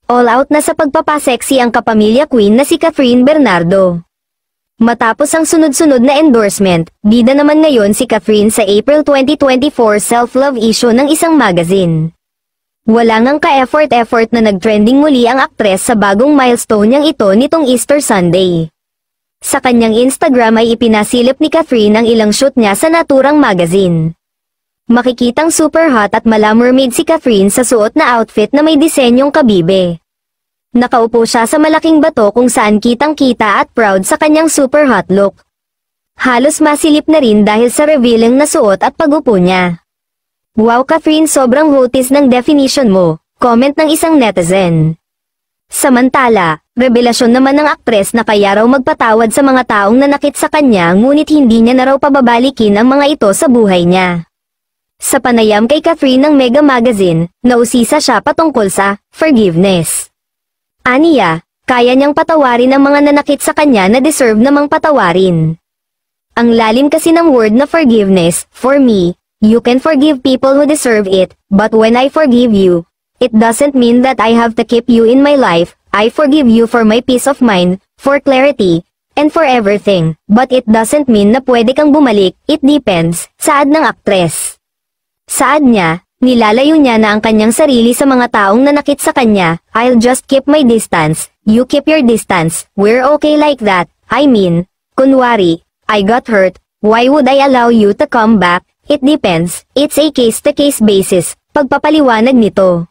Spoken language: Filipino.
All out na sa pagpapaseksi ang kapamilya queen na si Catherine Bernardo. Matapos ang sunod-sunod na endorsement, bida naman ngayon si Catherine sa April 2024 self-love issue ng isang magazine. Wala ngang ka-effort na nag-trending muli ang aktres sa bagong milestone niyang ito nitong Easter Sunday. Sa kanyang Instagram ay ipinasilip ni Catherine ang ilang shoot niya sa naturang magazine. Makikitang super hot at mala mermaid si Catherine sa suot na outfit na may disenyong kabibe. Nakaupo siya sa malaking bato kung saan kitang-kita at proud sa kanyang super hot look. Halos masilip na rin dahil sa revealing na suot at pagupo niya. Wow Catherine, sobrang hotis ng definition mo, comment ng isang netizen. Samantala, revelasyon naman ng aktres na kaya raw magpatawad sa mga taong nanakit sa kanya ngunit hindi niya na raw pababalikin ang mga ito sa buhay niya. Sa panayam kay Catherine ng Mega Magazine, nausisa siya patungkol sa forgiveness. Aniya, kaya niyang patawarin ang mga nanakit sa kanya na deserve namang patawarin. Ang lalim kasi ng word na forgiveness, for me, you can forgive people who deserve it, but when I forgive you, it doesn't mean that I have to keep you in my life. I forgive you for my peace of mind, for clarity, and for everything, but it doesn't mean na pwede kang bumalik, it depends, saad ng aktres. Saad niya, nilalayo niya na ang kanyang sarili sa mga taong nanakit sa kanya, I'll just keep my distance, you keep your distance, we're okay like that, I mean, kunwari, I got hurt, why would I allow you to come back, it depends, it's a case-to-case basis, pagpapaliwanag nito.